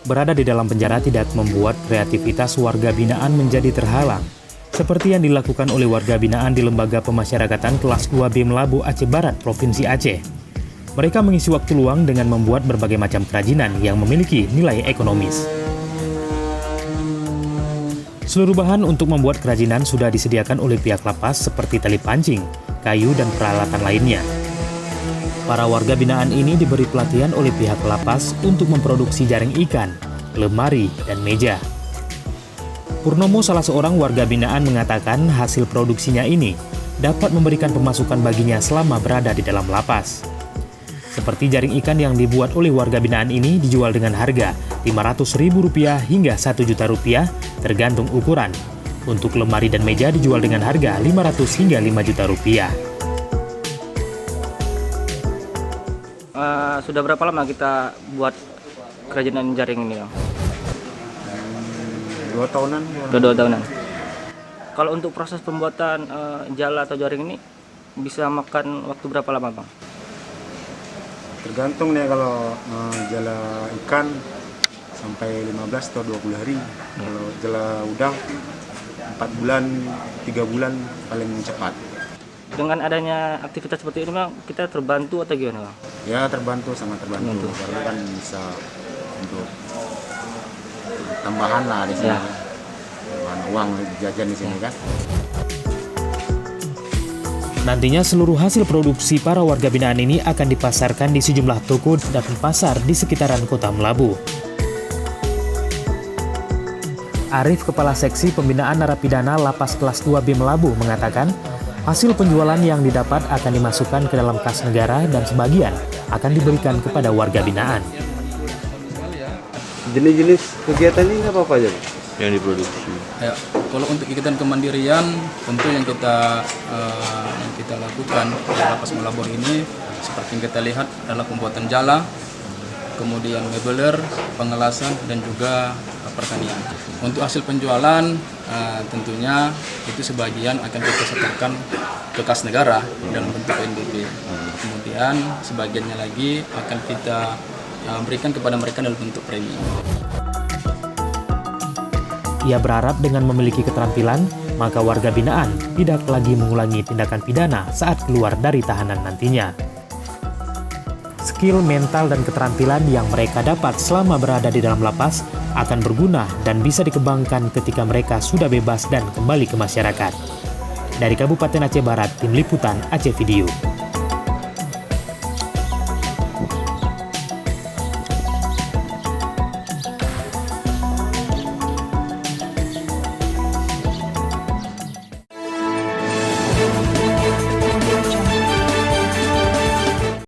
berada di dalam penjara tidak membuat kreativitas warga binaan menjadi terhalang. Seperti yang dilakukan oleh warga binaan di Lembaga Pemasyarakatan Kelas 2B Melabu, Aceh Barat, Provinsi Aceh. Mereka mengisi waktu luang dengan membuat berbagai macam kerajinan yang memiliki nilai ekonomis. Seluruh bahan untuk membuat kerajinan sudah disediakan oleh pihak lapas seperti tali pancing, kayu, dan peralatan lainnya. Para warga binaan ini diberi pelatihan oleh pihak lapas untuk memproduksi jaring ikan, lemari, dan meja. Purnomo, salah seorang warga binaan, mengatakan hasil produksinya ini dapat memberikan pemasukan baginya selama berada di dalam lapas. Seperti jaring ikan yang dibuat oleh warga binaan ini dijual dengan harga Rp500.000 hingga Rp1.000.000 tergantung ukuran. Untuk lemari dan meja dijual dengan harga Rp500 hingga Rp5.000.000. Sudah berapa lama kita buat kerajinan jaring ini, Bang? 2 tahunan. Udah 2 tahunan. Kalau untuk proses pembuatan jala atau jaring ini bisa makan waktu berapa lama, Bang? Tergantung nih, kalau jala ikan sampai 15 atau 20 hari. Kalau jala udang 4 bulan, 3 bulan paling cepat. Dengan adanya aktivitas seperti ini, Bang, kita terbantu atau gimana, Bang? Ya terbantu, sangat terbantu. Karena kan bisa untuk tambahan lah di sini. Ya. Tambahan uang jajan di sini kan. Nantinya seluruh hasil produksi para warga binaan ini akan dipasarkan di sejumlah toko dan pasar di sekitaran kota Melabu. Arif, Kepala Seksi Pembinaan Narapidana Lapas Kelas 2B Melabu, mengatakan hasil penjualan yang didapat akan dimasukkan ke dalam kas negara dan sebagian akan diberikan kepada warga binaan. Jenis-jenis kegiatan ini apa aja yang diproduksi? Ya, kalau untuk kegiatan kemandirian, tentu yang kita lakukan di Lapas Melabu ini seperti yang kita lihat adalah pembuatan jala, kemudian mebeler, pengelasan, dan juga pertanian. Untuk hasil penjualan tentunya itu sebagian akan kita setorkan ke kas negara dalam bentuk PNBP. Kemudian sebagiannya lagi akan kita berikan kepada mereka dalam bentuk premi. Ia berharap dengan memiliki keterampilan, maka warga binaan tidak lagi mengulangi tindakan pidana saat keluar dari tahanan nantinya. Skill, mental, dan keterampilan yang mereka dapat selama berada di dalam lapas akan berguna dan bisa dikembangkan ketika mereka sudah bebas dan kembali ke masyarakat. Dari Kabupaten Aceh Barat, Tim Liputan Aceh Video.